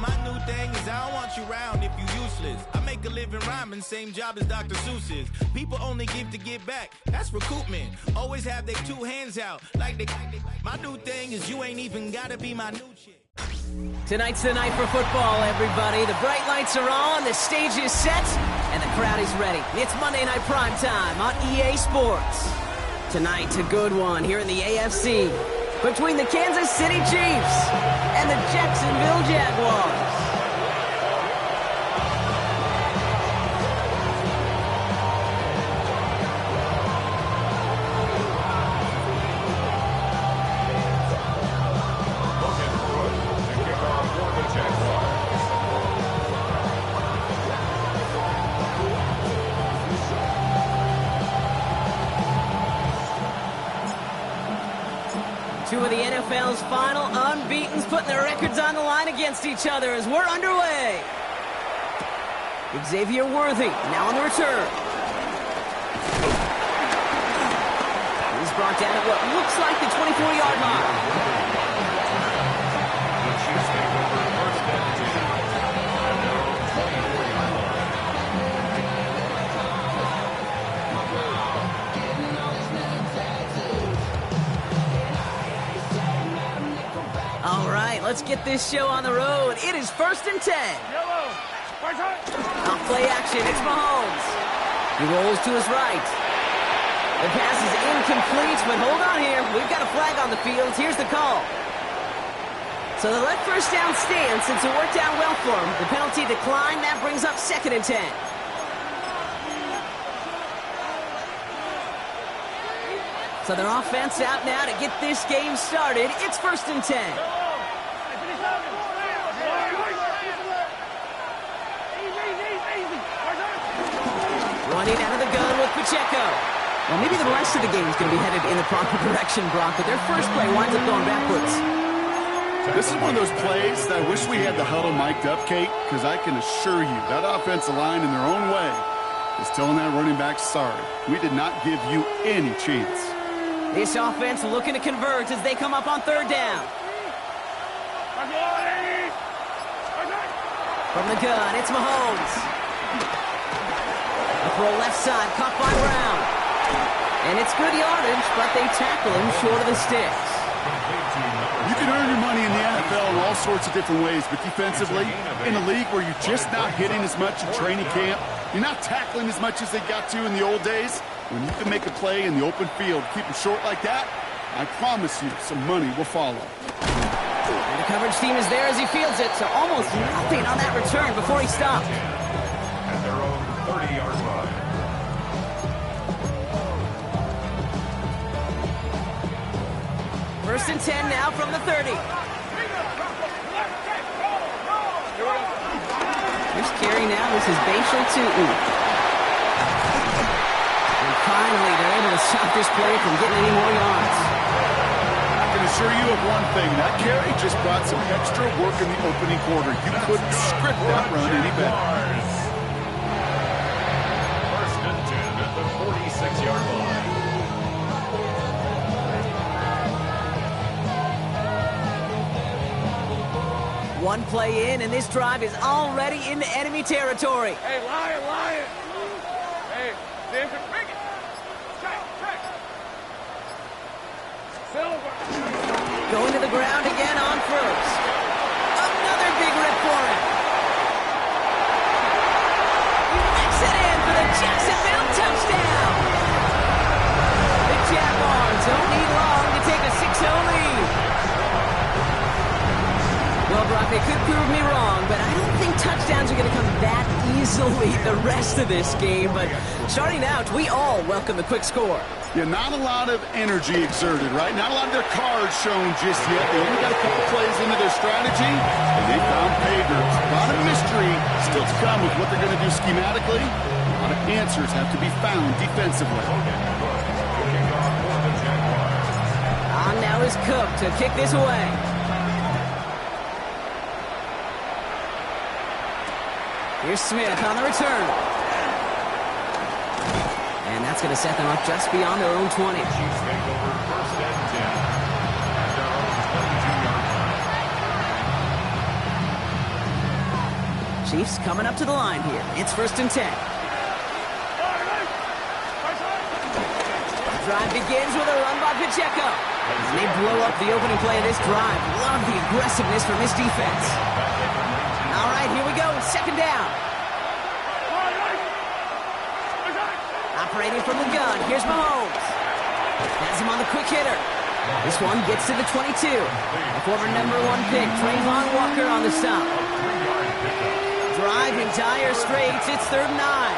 my new thing is I don't want you around if you useless. I make a living rhyming, same job as Dr. Seuss's. People only give to get back, that's recoupment. Always have their two hands out, like they. My new thing is you ain't even gotta be my new chick. Tonight's the night for football, everybody. The bright lights are on, the stage is set, and the crowd is ready. It's Monday Night Primetime on EA Sports. Tonight's a good one here in the AFC between the Kansas City Chiefs and the Jacksonville Jaguars. Two of the NFL's final unbeatens putting their records on the line against each other as we're underway. Xavier Worthy now on the return. He's brought down at what looks like the 24-yard line. All right, let's get this show on the road. It is 1st and 10. Off play action, it's Mahomes. He rolls to his right. The pass is incomplete, but hold on here. We've got a flag on the field. Here's the call. So they let first down stand since it worked out well for him. The penalty declined. That brings up 2nd and 10. So their offense out now to get this game started. It's 1st and 10. Running out of the gun with Pacheco. Well, maybe the rest of the game is going to be headed in the proper direction, Brock, but their first play winds up going backwards. This is one of those plays that I wish we had the huddle mic'd up, Kate, because I can assure you that offensive line in their own way is telling that running back, sorry, we did not give you any chance. This offense looking to convert as they come up on 3rd down. From the gun, it's Mahomes. A throw left side, caught by Brown. And it's good yardage, but they tackle him short of the sticks. You can earn your money in the NFL in all sorts of different ways, but defensively, in a league where you're just not hitting as much in training camp, you're not tackling as much as they got to in the old days, when you can make a play in the open field, keep it short like that, I promise you some money will follow. And the coverage team is there as he fields it, so almost nothing on that return before he stopped. At their own 30-yard line. First and 10 now from the 30. Here's Carey now. This is Bashal Tutin. And finally, they're able to stop this play from getting any more yards. I can assure you of one thing. That carry just brought some extra work in the opening quarter. You couldn't script that run any better. First and 10 at the 46-yard line. One play in, and this drive is already into enemy territory. Hey, Lion! Hey, Denver, bring it! Check! Silver! Going to the ground again on first. Another big rip for him. He makes it in for the Jacksonville touchdown. The Jaguars don't need long to take a 6-0 lead. Well, Brock, they could prove me wrong, but I don't think touchdowns are going to come that easily the rest of this game. But starting out, we all welcome the quick score. Yeah, not a lot of energy exerted, right? Not a lot of their cards shown just yet. They only got a couple plays into their strategy, and they found pay dirt. A lot of mystery still to come with what they're going to do schematically. A lot of answers have to be found defensively. On now is Cook to kick this away. Here's Smith on the return. And that's going to set them up just beyond their own 20. Chiefs take over 1st and 10 at their own 22-yard Chiefs coming up to the line here. It's 1st and 10. Drive begins with a run by Pacheco. They blow up the opening play of this drive. Love the aggressiveness from this defense. All right, here we go. 2nd down. Operating from the gun. Here's Mahomes. Has him on the quick hitter. This one gets to the 22. A former number 1 pick, Trayvon Walker on the stop. Drive in dire straits. It's 3rd and 9.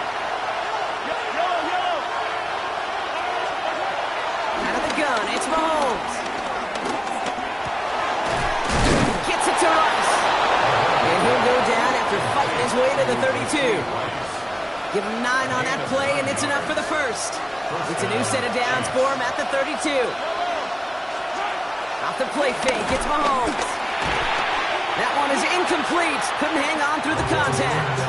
Out of the gun, it's Mahomes. Gets it to Rice. And he'll go down after fighting his way to the 32. Give him 9 on that play, and it's enough for the first. It's a new set of downs for him at the 32. Off the play fake, it's Mahomes. That one is incomplete. Couldn't hang on through the contact.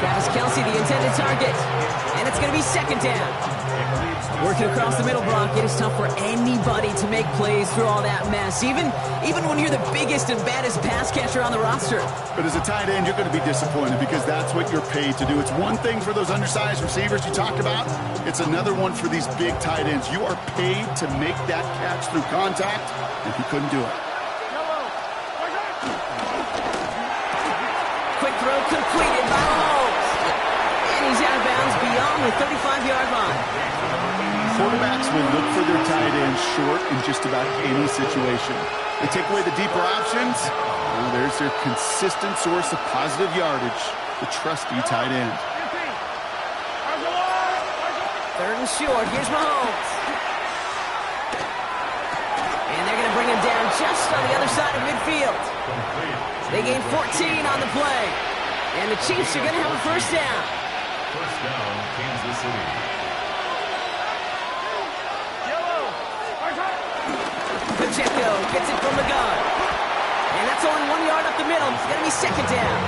Travis Kelce, the intended target. And it's going to be 2nd down. Working across the middle, Brock, it is tough for anybody to make plays through all that mess, even when you're the biggest and baddest pass catcher on the roster. But as a tight end, you're going to be disappointed because that's what you're paid to do. It's one thing for those undersized receivers you talked about. It's another one for these big tight ends. You are paid to make that catch through contact, and he couldn't do it. Quick throw completed by Mahomes. And he's out of bounds beyond the 35-yard line. Quarterbacks will look for their tight end short in just about any situation. They take away the deeper options. Well, there's their consistent source of positive yardage, the trusty tight end. 3rd and short. Here's Mahomes. And they're going to bring him down just on the other side of midfield. They gain 14 on the play. And the Chiefs are going to have a 1st down. 1st down, Kansas City. Pacheco gets it from the gun. And that's only 1 yard up the middle. It's going to be 2nd down.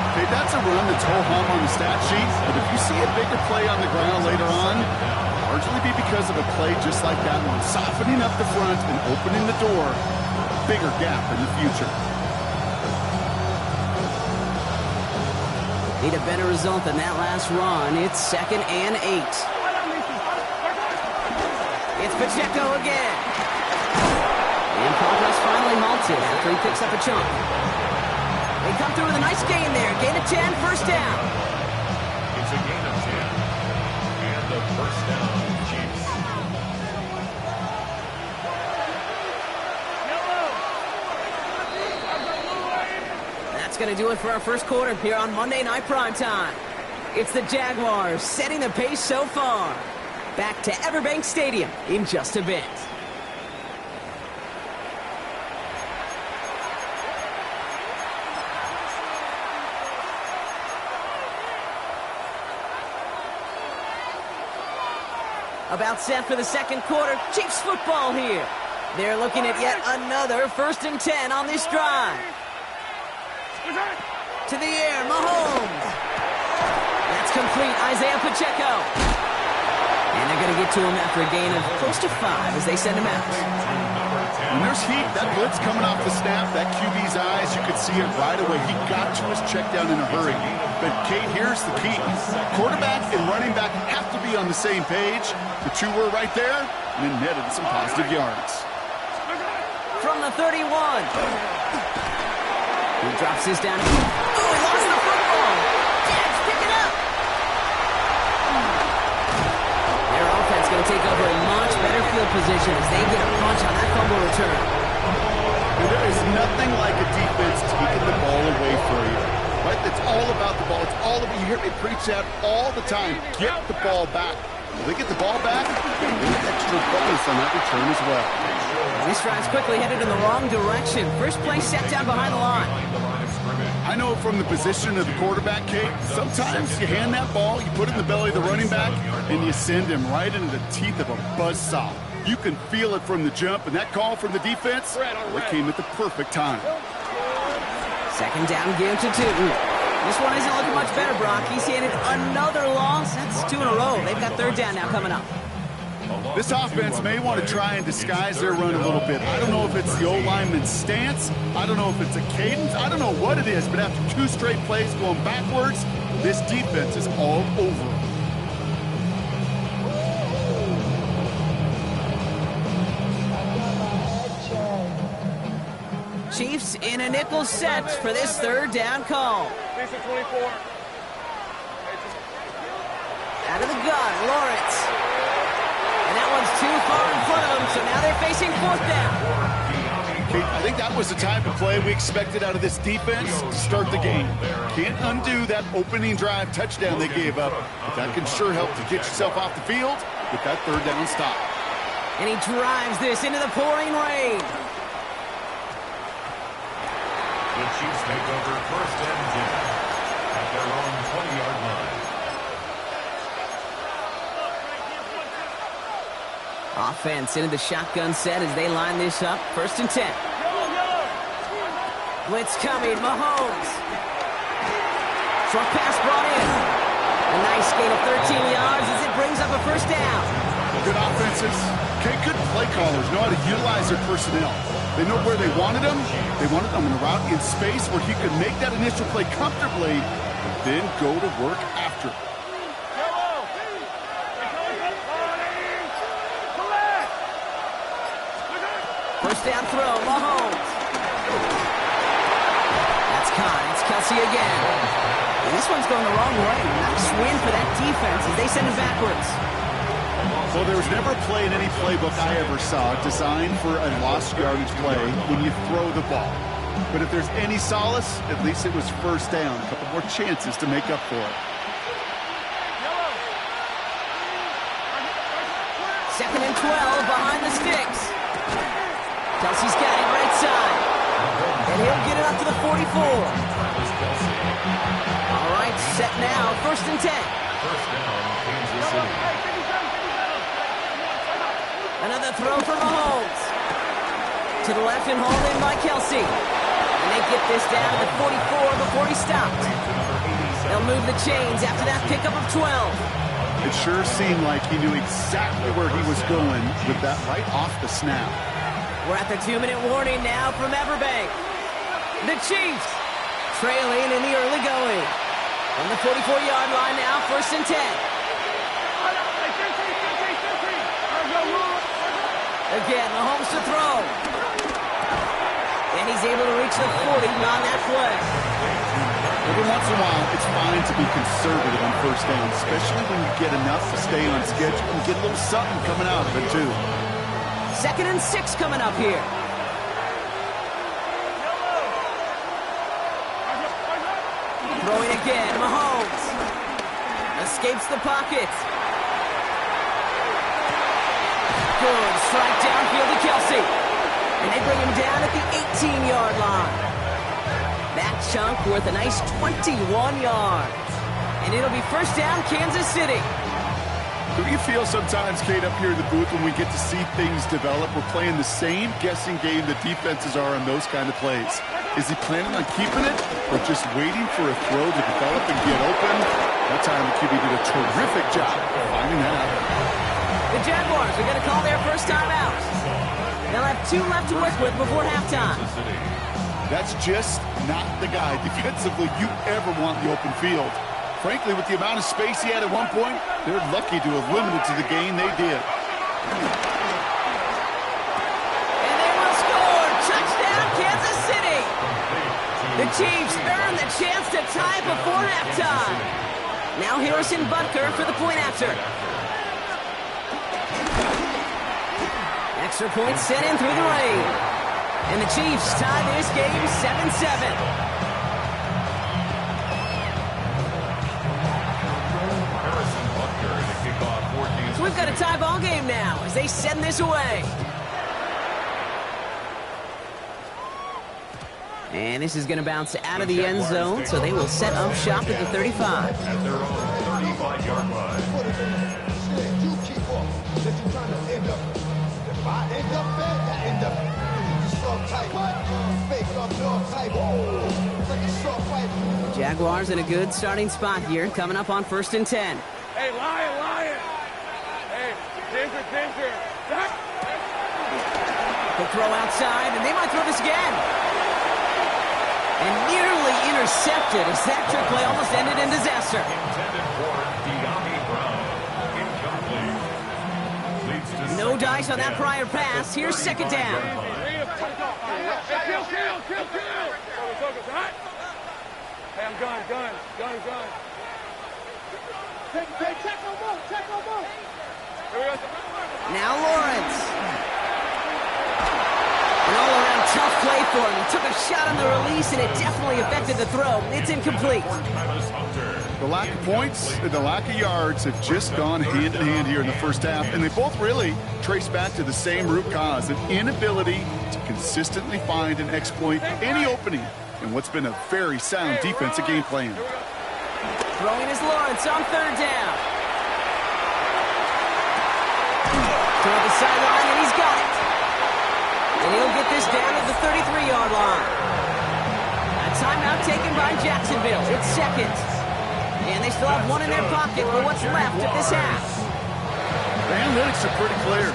Okay, that's a run that's ho-hum on the stat sheet, but if you see a bigger play on the ground later on, it'll largely be because of a play just like that one, softening up the front and opening the door, a bigger gap in the future. Need a better result than that last run. It's 2nd and 8. It's Pacheco again. And progress finally halted after he picks up a chunk. They come through with a nice gain there. Gain of 10, 1st down. It's a gain of 10. And the 1st down, Chiefs. That's going to do it for our 1st quarter here on Monday Night Primetime. It's the Jaguars setting the pace so far. Back to Everbank Stadium in just a bit. About set for the 2nd quarter. Chiefs football here. They're looking at yet another 1st and 10 on this drive. To the air, Mahomes. That's complete, Isaiah Pacheco. And they're going to get to him after a gain of close to 5 as they send him out. When there's heat, that blitz coming off the snap, that QB's eyes, you could see it right away. He got to his check down in a hurry. But, Kate, here's the key. Quarterback and running back have to be on the same page. The two were right there, and then netted some positive yards. From the 31. He drops this down. Oh, he lost the football. Jets pick it up. Their offense going to take over a much better field position as they get a punch on that fumble return. And there is nothing like a defense taking the ball away from you. Right? It's all about the ball. It's all about, you hear me preach that all the time. Get the ball back. If they get the ball back, they get extra bonus on that return as well. This drive's quickly headed in the wrong direction. First play set down behind the line. I know from the position of the quarterback, Kate, sometimes you hand that ball, you put it in the belly of the running back, and you send him right into the teeth of a buzzsaw. You can feel it from the jump, and that call from the defense, it came at the perfect time. 2nd down, give to Tootin. This one isn't looking much better, Brock. He's handed another loss. That's 2 in a row. They've got 3rd down now coming up. This offense may want to try and disguise their run a little bit. I don't know if it's the O-lineman's stance. I don't know if it's a cadence. I don't know what it is, but after 2 straight plays going backwards, this defense is all over. Chiefs in a nickel set for this 3rd down call. Lisa 24. Out of the gun, Lawrence. And that one's too far in front of them, so now they're facing 4th down. I think that was the type of play we expected out of this defense to start the game. Can't undo that opening drive touchdown they gave up, but that can sure help to get yourself off the field with that 3rd down stop. And he drives this into the pouring rain. The Chiefs take over 1st and 10 at their own 20-yard line. Offense into the shotgun set as they line this up. 1st and 10. Blitz coming, Mahomes. Short pass brought in. A nice gain of 13 yards as it brings up a 1st down. Good offenses. Okay, good play callers know how to utilize their personnel. They know where they wanted them. They wanted them in a route in space where he could make that initial play comfortably and then go to work after. 1st down throw, Mahomes. That's Khan. It's Kelsey again. And this one's going the wrong way. Nice win for that defense as they send it backwards. Well, there was never a play in any playbook I ever saw designed for a lost yardage play when you throw the ball. But if there's any solace, at least it was 1st down. A couple more chances to make up for it. 2nd and 12 behind the sticks. Kelsey's got it right side. And he'll get it up to the 44. All right, set now. 1st and 10. 1st down, Kansas City. Another throw for Mahomes. To the left and hauled in by Kelsey. And they get this down to the 44 before he stopped. They'll move the chains after that pickup of 12. It sure seemed like he knew exactly where he was going with that right off the snap. We're at the 2-minute warning now from Everbank. The Chiefs trailing in the early going. On the 44-yard line now, 1st and 10. Again, Mahomes to throw. And he's able to reach the 40 on that play. Every once in a while, it's fine to be conservative on 1st down, especially when you get enough to stay on schedule and get a little something coming out of it, too. 2nd and 6 coming up here. Throwing again, Mahomes. Escapes the pocket. Good strike downfield to Kelsey. And they bring him down at the 18-yard line. That chunk worth a nice 21 yards. And it'll be 1st down, Kansas City. Do you feel sometimes, Kate, up here in the booth when we get to see things develop? We're playing the same guessing game the defenses are on those kind of plays. Is he planning on keeping it or just waiting for a throw to develop and get open? That time the QB did a terrific job finding that. The Jaguars are going to call their 1st time out. They'll have 2 left to work with before halftime. That's just not the guy defensively you ever want in the open field. Frankly, with the amount of space he had at one point, they're lucky to have limited to the gain they did. And they will score! Touchdown, Kansas City! The Chiefs earn the chance to tie before halftime. Now Harrison Butker for the point after. Extra point set in through the rain. And the Chiefs tie this game 7-7. So we've got a tie ball game now as they send this away. And this is going to bounce out of the end zone, so they will set up shop at the 35. At their own 35-yard line. Jaguars in a good starting spot here, coming up on 1st and 10. Hey, Lion! Hey, Danger. He'll throw outside, and they might throw this again. And nearly intercepted as that trick play almost ended in disaster. Intended for De'Ami Brown. Incomplete. Leads to No dice on that prior pass. Here's second down. Focus. Hey, I'm gun. Check no more. Here we go. Now Lawrence. An all-around tough play for him. He took a shot on the release, and it definitely affected the throw. It's incomplete. The lack of points and the lack of yards have just gone hand in hand here in the first half, and they both really trace back to the same root cause, an inability to consistently find and exploit any opening in what's been a very sound defensive game plan. Throwing is Lawrence on third down. Toward the sideline, and he's got it. And he'll get this down at the 33-yard line. A timeout taken by Jacksonville. It's second. And they still have one in their pocket for what's left of this half. The analytics are pretty clear.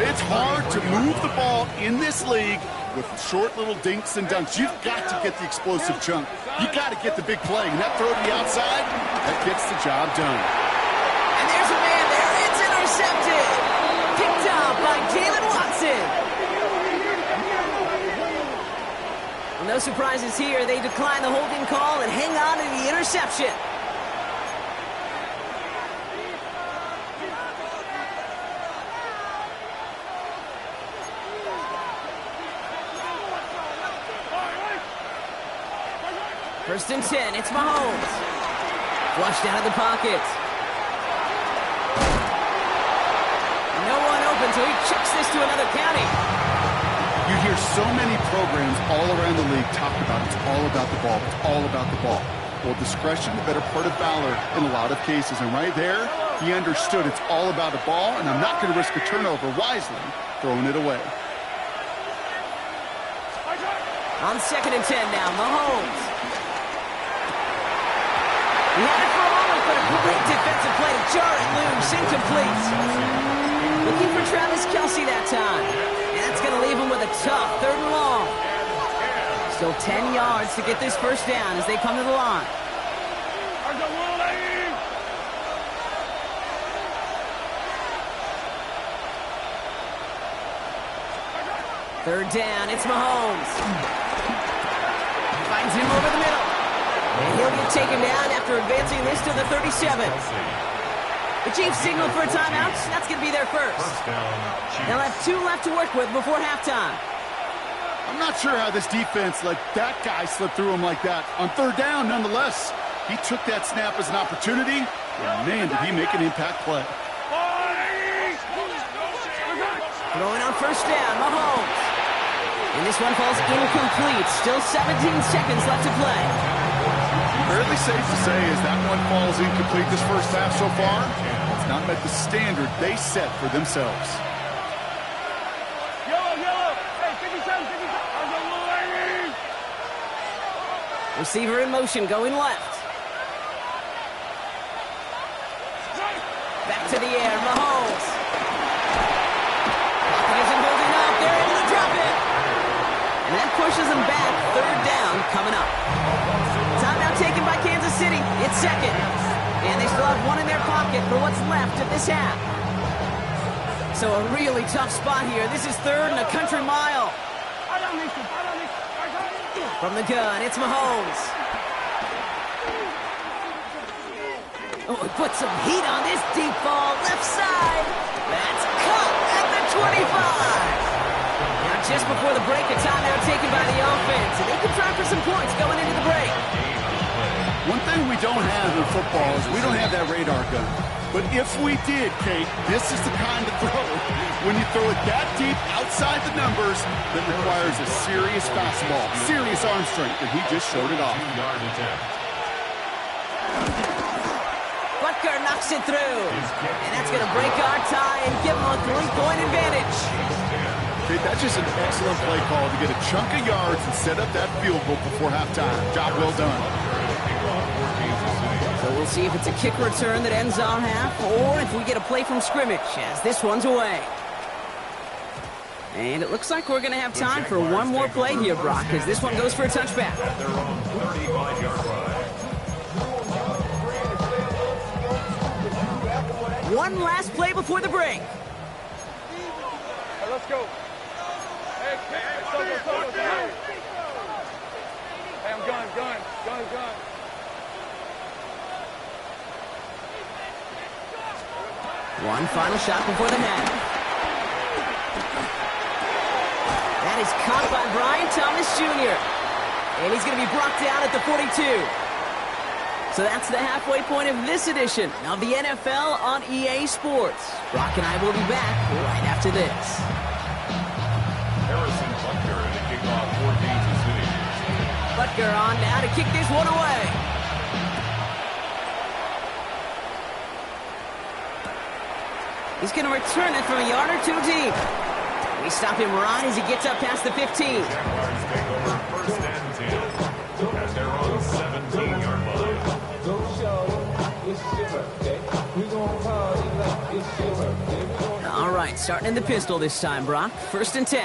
It's hard to move the ball in this league with short little dinks and dunks. You've got to get the explosive chunk. You've got to get the big play. And that throw to the outside, that gets the job done. And there's a man there. It's intercepted. Picked up by Jaylen Watson. Well, no surprises here. They decline the holding call and hang on to the interception. First and 10, it's Mahomes. Flushed out of the pocket. No one open, so he chucks this to another county. You hear so many programs all around the league talk about it's all about the ball, it's all about the ball. Well, discretion, the better part of valor in a lot of cases. And right there, he understood it's all about the ball, and I'm not going to risk a turnover wisely, throwing it away. On second and 10 now, Mahomes. He had it for a moment, but a great defensive play to jar it loose, incomplete. Looking for Travis Kelce that time. And that's going to leave him with a tough third and long. Still 10 yards to get this first down as they come to the line. Third down, it's Mahomes. Finds him over the middle. And he'll get taken down after advancing this to the 37. The Chiefs signal for a timeout. That's going to be their first. They'll have 2 left to work with before halftime. I'm not sure how this defense let that guy slip through him like that. On third down, nonetheless, he took that snap as an opportunity, and man, did he make an impact play. Throwing on first down, Mahomes. And this one falls incomplete. Still 17 seconds left to play. Fairly safe to say as that one falls incomplete this first half so far, it's not met the standard they set for themselves. Yellow. Hey, 57. Receiver in motion, going left. Back to the air, Mahomes. He isn't holding up. They're able to drop it. And that pushes them back. Third down coming up. Timeout taken by Kansas City. It's second. And they still have one in their pocket for what's left of this half. So a really tough spot here. This is third and a country mile. From the gun, it's Mahomes. Oh, he put some heat on this deep ball. Left side. That's caught at the 25. Now just before the break, a timeout taken by the offense. And they can try for some points going into the break. One thing we don't have in football is we don't have that radar gun. But if we did, Kate, this is the kind of throw, when you throw it that deep outside the numbers, that requires a serious fastball, serious arm strength, and he just showed it off. Butker knocks it through. And that's going to break our tie and give them a 3-point advantage. Kate, that's just an excellent play call to get a chunk of yards and set up that field goal before halftime. Job well done. So So we'll see if it's a kick return that ends our half, or if we get a play from scrimmage, as this one's away. And it looks like we're going to have time for one more play here, Brock, as this one goes for a touchback. They're on 35-yard line. One last play before the break. Let's go. Hey, I'm gun. One final shot before the half. That is caught by Brian Thomas Jr. And he's going to be brought down at the 42. So that's the halfway point of this edition of the NFL on EA Sports. Brock and I will be back right after this. Harrison Butker in the kickoff for Kansas City. Butker on now to kick this one away. He's going to return it from a yard or two deep. We stop him right as he gets up past the 15. Jaguars take over first and 10 at their own 17-yard line. All right, starting in the pistol this time, Brock. First and 10.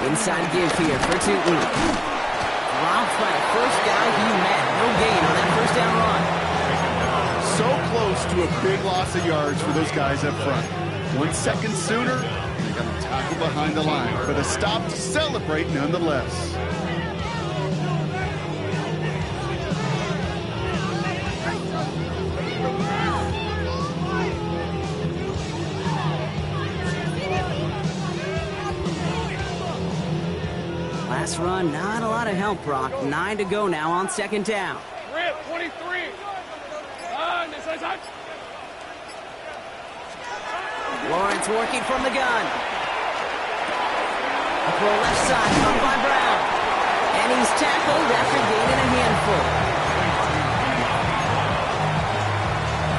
Inside give here for Tootin. Dropped by the first guy he met. No gain on that first down run. So close to a big loss of yards for those guys up front. 1 second sooner, they got to tackle behind the line, but a stop to celebrate nonetheless. Last run, not a lot of help, Brock. 9 to go now on second down. Rip, 23. Lawrence working from the gun. A throw left side, caught by Brown. And he's tackled after gaining a handful.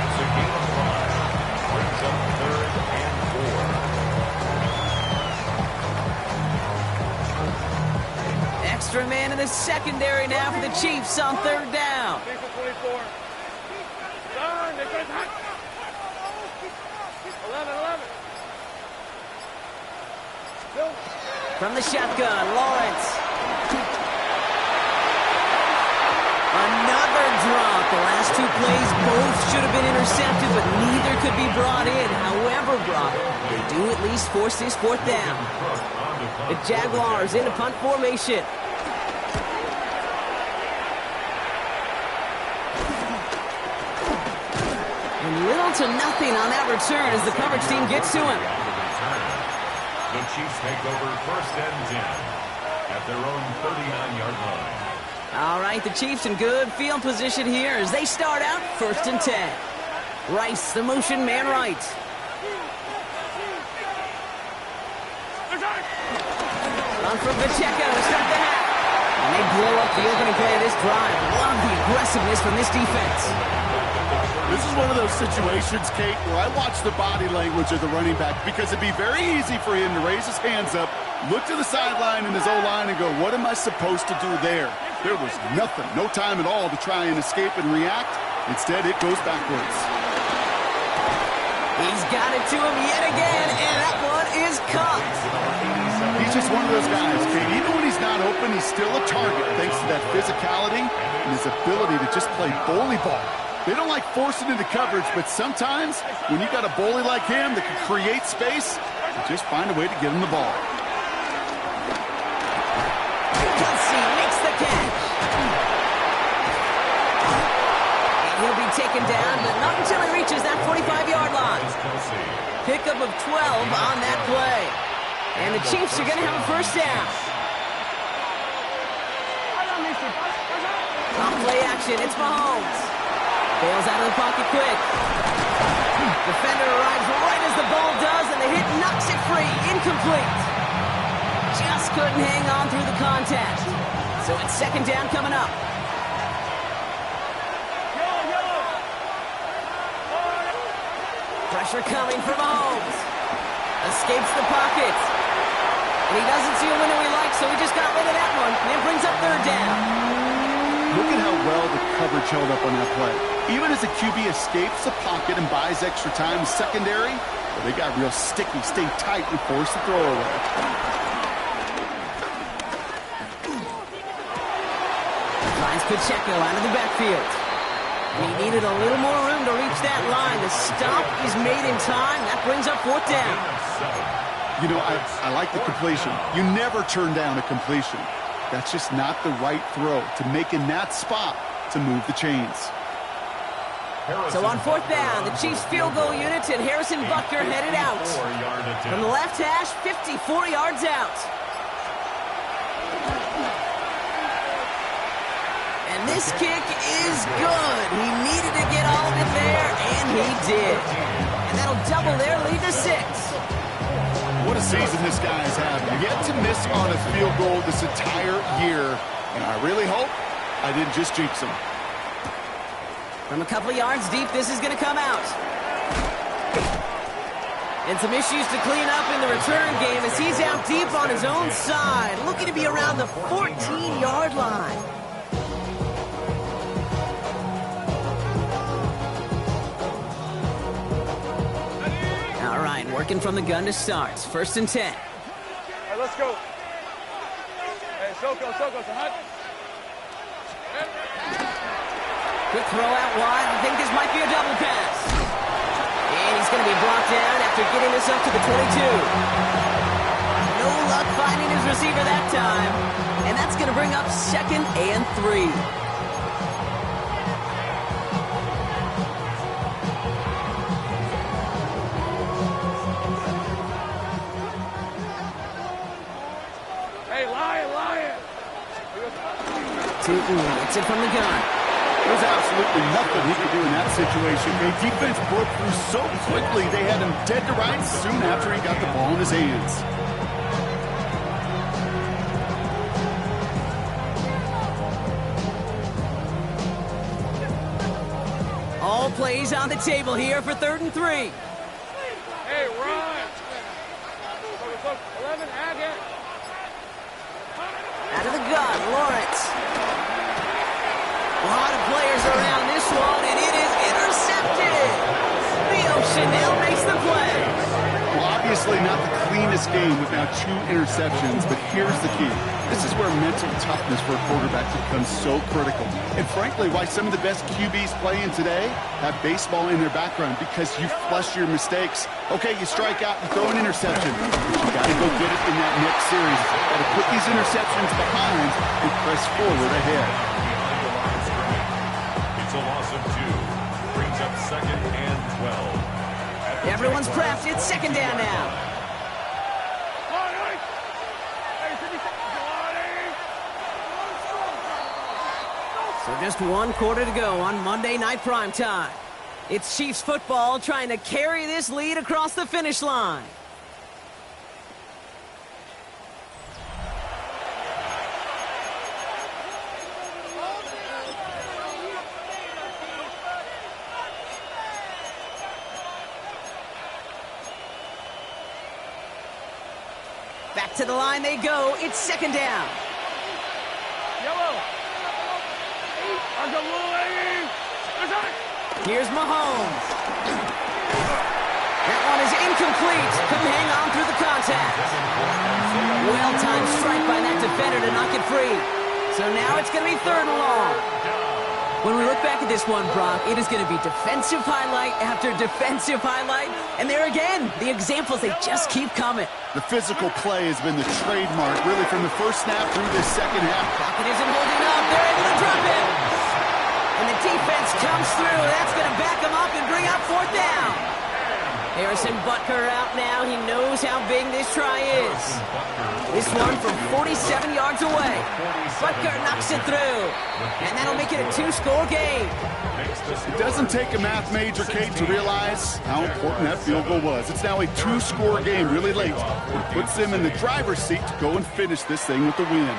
It's a game of 5. Brings up 3rd and 4. Extra man in the secondary now for the Chiefs on third down. 24. Done. They put it hot. 11. From the shotgun, Lawrence. Another drop. The last two plays both should have been intercepted, but neither could be brought in. However, Brock, they do at least force this fourth down. The Jaguars into punt formation. And little to nothing on that return as the coverage team gets to him. The Chiefs take over first and 10 at their own 39-yard line. All right, the Chiefs in good field position here as they start out first and 10. Rice, the motion man right. On from Pacheco to start the half. And they blow up the opening play of this drive. Love the aggressiveness from this defense. This is one of those situations, Kate, where I watch the body language of the running back because it'd be very easy for him to raise his hands up, look to the sideline in his O-line and go, what am I supposed to do there? There was nothing, no time at all to try and escape and react. Instead, it goes backwards. He's got it to him yet again, and that one is caught. He's just one of those guys, Kate. Even when he's not open, he's still a target thanks to that physicality and his ability to just play bully ball. They don't like forcing into coverage, but sometimes when you got a bully like him that can create space, you just find a way to get him the ball. Kelsey makes the catch. And he'll be taken down, but not until he reaches that 45-yard line. Pickup of 12 on that play. And the Chiefs are going to have a first down. On play action, it's Mahomes. Bails out of the pocket quick. Defender arrives right as the ball does, and the hit knocks it free. Incomplete. Just couldn't hang on through the contact. So it's second down coming up. Pressure coming from Mahomes. Escapes the pocket. And he doesn't see a window he likes, so he just got rid of that one. one, and it brings up third down. Look at how well the coverage held up on that play. Even as the QB escapes the pocket and buys extra time, the secondary, well, they got real sticky, stay tight, and force the throw away. Finds Pacheco out of the backfield. He needed a little more room to reach that line. The stop is made in time. That brings up fourth down. You know, I like the completion. You never turn down a completion. That's just not the right throw to make in that spot to move the chains. So on fourth down, the Chiefs field goal unit and Harrison Butker headed out. From the left hash, 54 yards out. And this kick is good. He needed to get all of it there, and he did. And that'll double their lead to 6. What a season this guy is having. Yet to miss on a field goal this entire year. And I really hope I didn't just jinx him. From a couple of yards deep, this is going to come out. And some issues to clean up in the return game as he's out deep on his own side, looking to be around the 14-yard line. All right, working from the gun to start. 1st and 10. All right, let's go. Hey, Soko, Sahad. Quick throw out wide. I think this might be a double pass. And he's going to be brought down after getting this up to the 22. No luck finding his receiver that time. And that's going to bring up 2nd and 3. Tootin gets it from the gun. There's absolutely nothing he could do in that situation. The defense broke through so quickly, they had him dead to rights soon after he got the ball in his hands. All plays on the table here for 3rd and 3. Hey, run! 11, Agate. Out of the gun, Lawrence. A lot of players around this one, and it is intercepted. Theo Chanel makes the play. Well, obviously not the cleanest game with now 2 interceptions, but here's the key. This is where mental toughness for a quarterback becomes so critical. And frankly, why some of the best QBs playing today have baseball in their background, because you flush your mistakes. Okay, you strike out and throw an interception, but you got to go get it in that next series. Got to put these interceptions behind and press forward ahead. It's a loss of 2. Brings up 2nd and 12. Everyone's prepped. It's 2nd down now. So just 1 quarter to go on Monday Night Primetime. It's Chiefs football trying to carry this lead across the finish line. Back to the line they go. It's 2nd down. Yellow. Here's Mahomes. That one is incomplete. Couldn't hang on through the contact. Well-timed strike by that defender to knock it free. So now it's going to be 3rd and long. When we look back at this one, Brock, it is going to be defensive highlight after defensive highlight. And there again, the examples, they just keep coming. The physical play has been the trademark, really, from the first snap through this second half. Crockett isn't holding up. They're able to drop it. And the defense comes through. That's going to back them up and bring up 4th down. Harrison Butker out now. He knows how big this try is. This one from 47 yards away. Butker knocks it through. And that'll make it a 2-score game. It doesn't take a math major, Kate, to realize how important that field goal was. It's now a 2-score game really late. It puts them in the driver's seat to go and finish this thing with the win.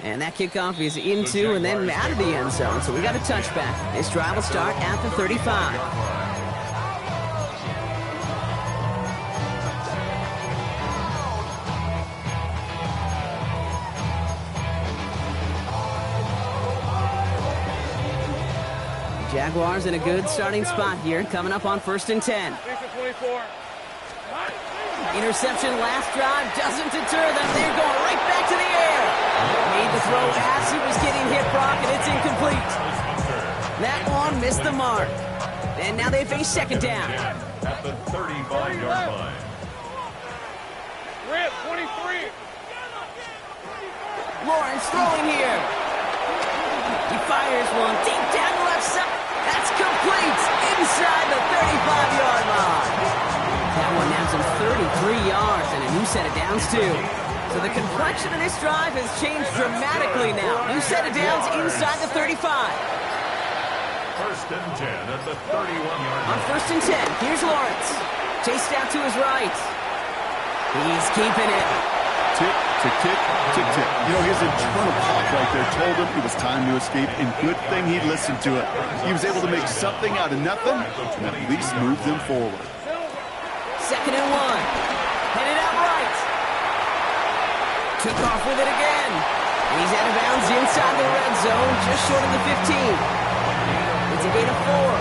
And that kickoff is into and then out of the end zone. So we got a touchback. This drive will start at the 35. Jaguars in a good starting spot here, coming up on 1st and 10. 24. Interception last drive doesn't deter them. They're going right back to the air. Made the throw as he was getting hit, Brock, and it's incomplete. That one missed the mark. And now they face 2nd down. At the 35-yard line. Rip, 23. Lawrence throwing here. He fires one deep down the left side. That's complete inside the 35-yard line. That one nabs him 33 yards and a new set of downs, too. So the complexion of this drive has changed dramatically now. New set of downs inside the 35. 1st and 10 at the 31-yard line. On 1st and 10, here's Lawrence. Chased out to his right. He's keeping it. Tick, tick, tick, tick, tick. You know, his internal clock right there told him it was time to escape, and good thing he listened to it. He was able to make something out of nothing and at least move them forward. 2nd and 1. Headed out right. Took off with it again. And he's out of bounds inside the red zone, just short of the 15. It's a gain of 4.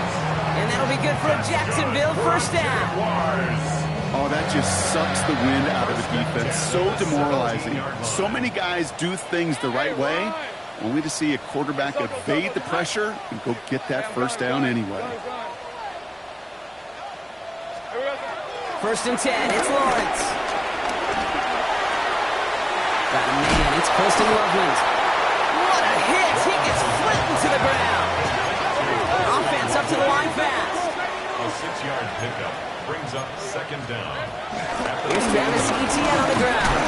And that'll be good for a Jacksonville 1st down. Oh, that just sucks the wind out of the defense. So demoralizing. So many guys do things the right way, only to see a quarterback evade the pressure and go get that 1st down anyway. 1st and 10, it's Lawrence. Got a man, it's Colston Loveland. What a hit! He gets flattened to the ground. Offense up to the line fast. A 6-yard pickup brings up 2nd down. Here's Travis Etienne on the ground.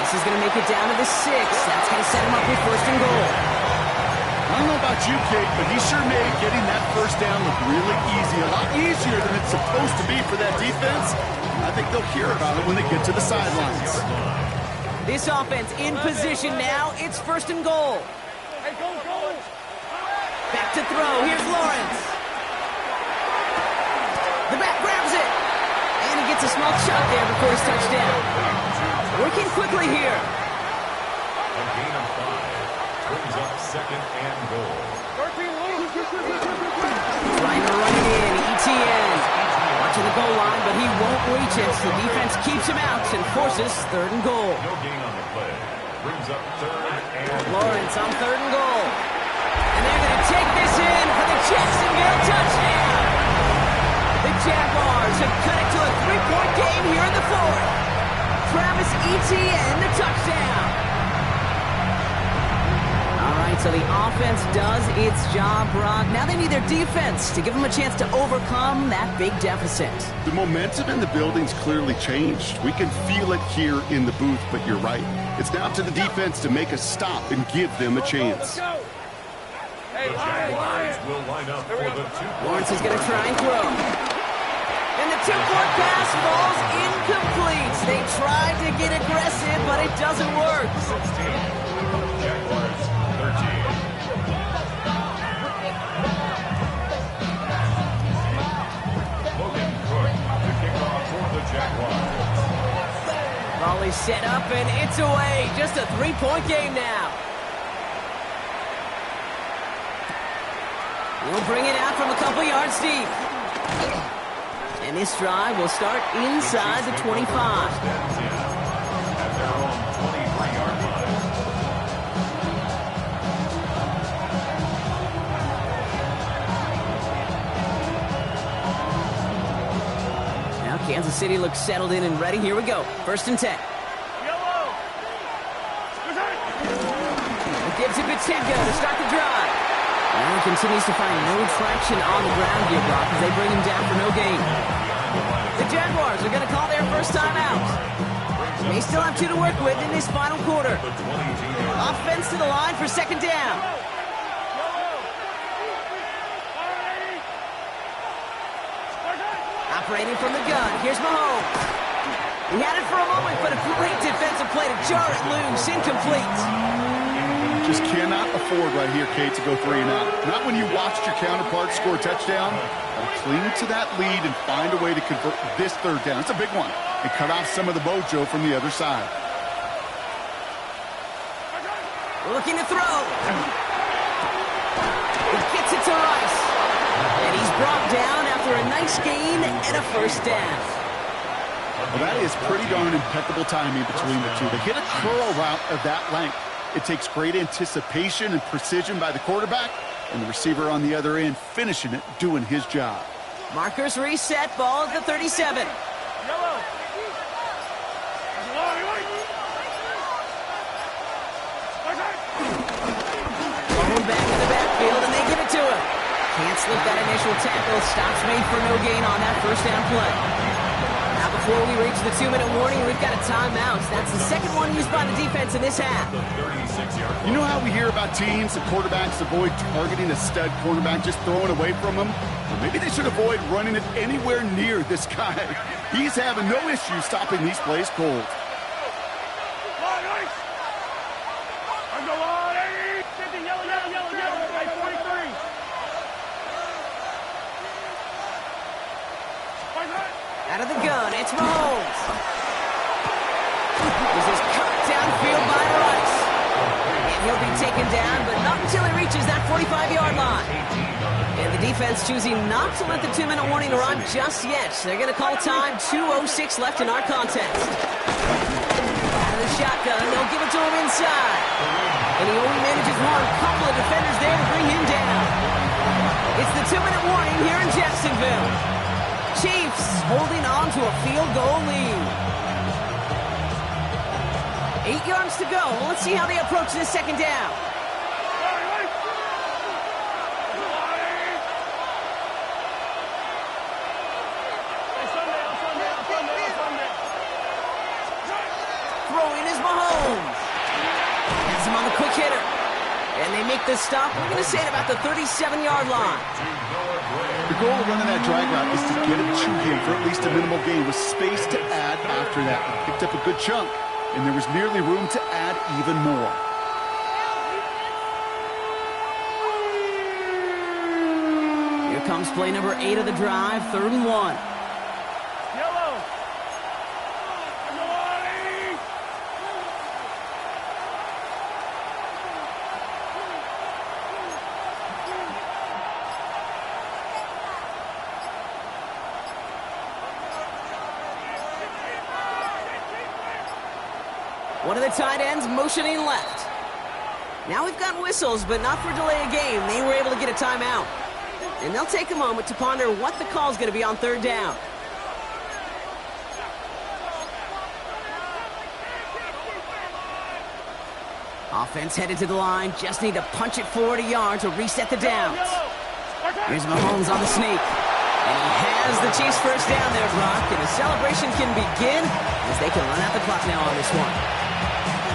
This is going to make it down to the 6. That's going to set him up with 1st and goal. I don't know about you, Kate, but he sure made getting that 1st down look really easy. A lot easier than it's supposed to be for that defense. I think they'll hear about it when they get to the sidelines. This offense in position now. It's 1st and goal. Hey, go. Back to throw. Here's Lawrence. The back grabs it. And he gets a small shot there before his touchdown. Working quickly here. A gain of 5 brings up 2nd and goal. 13 loose. Trying to run it in. Etienne. To the goal line, but he won't reach it. So the defense keeps him out and forces 3rd and goal. No gain on the play. Brings up 3rd and Lawrence on 3rd and goal. And they're going to take this in for the Jacksonville touchdown. The Jaguars have cut it to a 3-point game here in the 4th. Travis Etienne, the touchdown. All right, so the offense does its job, Brock. Now they need their defense to give them a chance to overcome that big deficit. The momentum in the building's clearly changed. We can feel it here in the booth, but you're right. It's now up to the defense to make a stop and give them a chance. Hey, the Jaguars will line up for the 2-point. Lawrence is going to try and throw. And the 2-point pass falls incomplete. They tried to get aggressive, but it doesn't work. 16. Jaguars 13. Logan Cook to kick off for the Jaguars. Ball is set up and it's away. Just a 3-point game now. We'll bring it out from a couple yards deep. And this drive will start inside the 25. At their own 23-yard line. Now Kansas City looks settled in and ready. Here we go. 1st and 10. Gives it Pacheco to start the drive. Now he continues to find no traction on the ground here, Brock, as they bring him down for no gain. The Jaguars are going to call their first time out. They still have 2 to work with in this final quarter. Offense to the line for 2nd down. Operating from the gun, here's Mahomes. He had it for a moment, but a great defensive play to jar it loose, incomplete. Just cannot afford right here, Kate, to go 3 and out. Not when you watched your counterpart score a touchdown. Cling to that lead and find a way to convert this 3rd down. It's a big one. And cut off some of the mojo from the other side. Looking to throw. He gets it to Rice. And he's brought down after a nice gain and a first down. Well, that is pretty darn impeccable timing between the two. They hit a curl route of that length. It takes great anticipation and precision by the quarterback, and the receiver on the other end finishing it, doing his job. Markers reset, ball at the 37. Thrown back in the backfield, and they give it to him. Can't slip that initial tackle. Stops made for no gain on that first down play. Now before we reach the 2-minute warning, we've got a timeout. That's the second one used by the defense in this half. You know how we hear about teams and quarterbacks avoid targeting a stud cornerback, just throwing away from him? Well, maybe they should avoid running it anywhere near this guy. He's having no issue stopping these plays cold. Out of the gun, it's Mahomes. This is cut downfield by Rice. And he'll be taken down, but not until he reaches that 45-yard line. And the defense choosing not to let the 2-minute warning arrive just yet. So they're going to call time. 2:06 left in our contest. Out of the shotgun, they'll give it to him inside. And he only manages one couple of defenders there to bring him down. It's the 2-minute warning here in Jacksonville. Chiefs holding on to a field goal lead. 8 yards to go. Let's see how they approach this second down. Throwing is Mahomes. Has him on the quick hitter. And they make the stop. We're going to say it about the 37-yard line. The goal of running that drag route is to get him to him for at least a minimal gain with space to add after that. He picked up a good chunk, and there was nearly room to add even more. Here comes play number 8 of the drive, 3rd and 1. One of the tight ends motioning left. Now we've got whistles, but not for delay of game. They were able to get a timeout. And they'll take a moment to ponder what the call is going to be on 3rd down. Offense headed to the line. Just need to punch it forward a yard to reset the downs. Here's Mahomes on the sneak. And he has the Chiefs first down there, Brock. And the celebration can begin as they can run out the clock now on this one.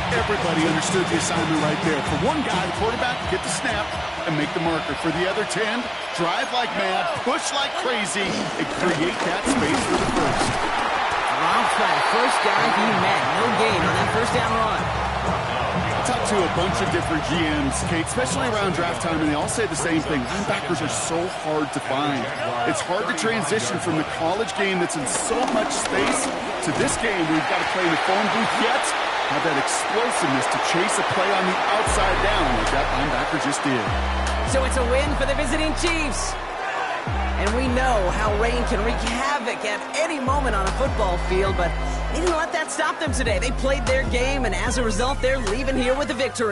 Everybody understood the assignment right there. For one guy, the quarterback, get the snap and make the marker. For the other 10, drive like mad, push like crazy, and create that space for the first. Dropped by the first guy he met. No gain on that first down run. I talked to a bunch of different GMs, Kate, especially around draft time, and they all say the same thing. Linebackers are so hard to find. It's hard to transition from the college game that's in so much space to this game where you've got to play in the phone booth yet have that explosiveness to chase a play on the outside down like that linebacker just did. So it's a win for the visiting Chiefs. And we know how rain can wreak havoc at any moment on a football field, but they didn't let that stop them today. They played their game, and as a result, they're leaving here with a victory.